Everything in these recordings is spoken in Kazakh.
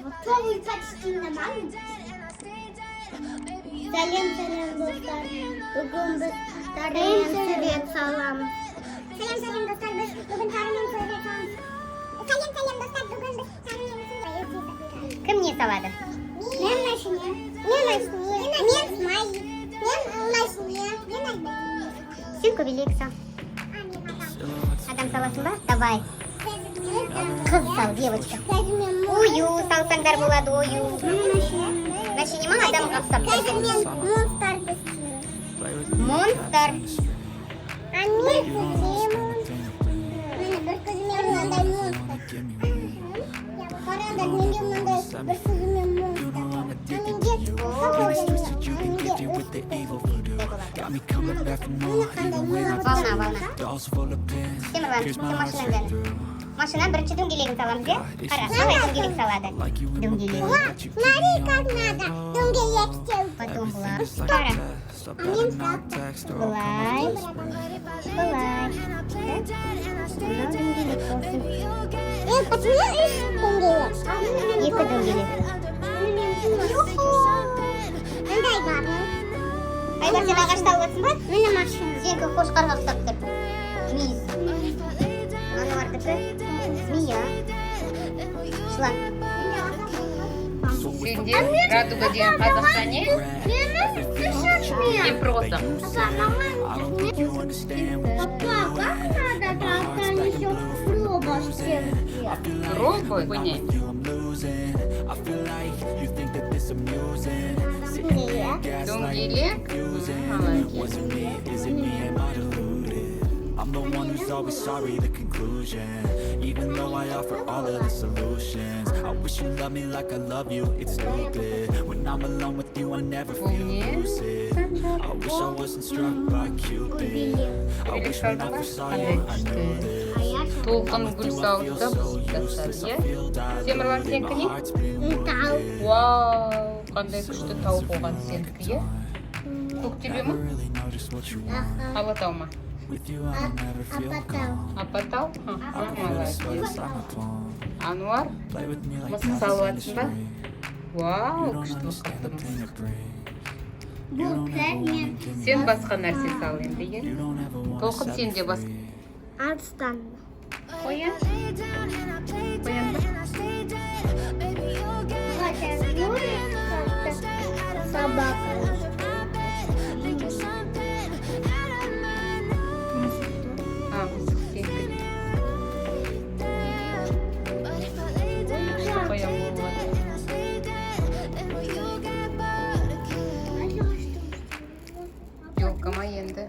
Çok kaçtığında var mı? Selam dostlar. Bugün biz tarihin Süryet salamız. Selam dostlar. Bugün tarihin Süryet salamız. Selam dostlar. Bugün biz tarihin Süryet salamız. Kim ne saladı? Men maşiniya. Men smay. Men maşiniya. Сколько великса? Адам саласың ба? Давай. Қыз сал, девочка. Ою, салсаңдар болады, ою. Мәшине ма адам қапсап? Қазір мен монстр істеймін. Монстр. А мен көзіммен. Міне бір көзіммен мынандай монстр. Қараңдар, менде мынандай бір көзіммен монстр. Волна. Темірлан, сен машинаң бәрі. Машина бірінші дөңгелегін саламыз, е? Қара, қалай дөңгелек салады? Дөңгелек. Смотри, как надо дөңгелек істеу. Потом бұлай. Қара. Мен салды. Бұлай. Мынау дөңгелек болсын. Почему үш дөңгелек? Екі дөңгелек. Қандай бар? Айдар, сен ағашта алғансың ба? Міне машина. Сенікі қошқарға ұқсап тұр. Мүйіз. Ануардікі змея. Шлан. Сендер радуга деген қазақша не? Не просто. Папа, как надо там еще робот сделать? Робот? Не. Дөңгелек? Молодец. I'm the one who's always sorry, the conclusion. Even though I offer all of the solutions, I wish you loved me like I love you, it's stupid. When I'm alone with you, I never feel lucid. I wish I wasn't struck by Cupid. I wish when I first saw you, I knew this. Толқын гүл сауытта жасады, е? Темірлан, сенікі не? Тау. Вау, қандай күшті тау болған сенікі, е? Көктөбе ма? Алатау ма? Апатау? Молодец. Ануар, мысық салып жатсың ба? Вау, күшті қыздым. Бұл кәрмен. Сен басқа нәрсе сал енді, е? Толқын сен де басқа. Арыстан. Қоян? Қоян ба? Собака. А, мысық сенікі. Қоян болады. Елка ма енді?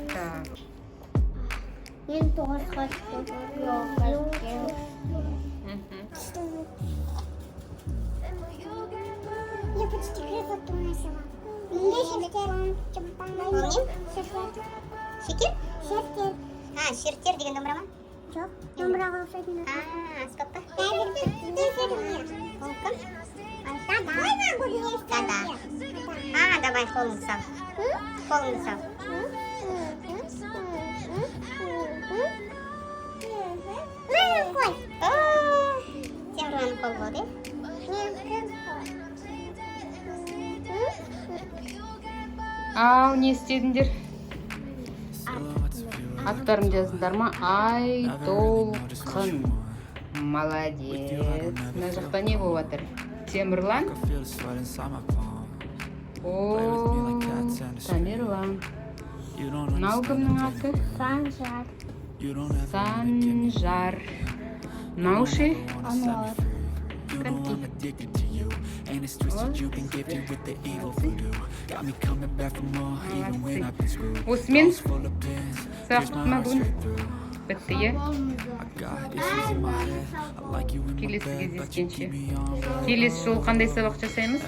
Так. Мен тоғыз қашты. Я почти крепоту нашла. Шекер? Шертер. А, шертер деген домбыра ма? Жоқ, домбыраға ұқсайтын. Аспапта? Ол кім? Дада. Давай қолыңды сал. Қолыңды сал. Қой. Темірлан қол болды, Ау, не істедіңдер? Аттарын жазыңдар ма? Айтолқын. Молодец. Мына жақта не болып жатыр? Темірлан? О, Тамерлан. Мынау кімнің аты? Санжар. Санжар. Мынау ше? Ануар. And it's twisted, you've been gifted with the evil voodoo. Got me coming back for more, even when I've been screwed. Осымен Full of pins, сағытма бүгін. Бітті, е? I got issues in my head. I like you in my Келесі bed, but you кездескенше. keep me on red. Келесі жолы қандай сабақ жасаймыз?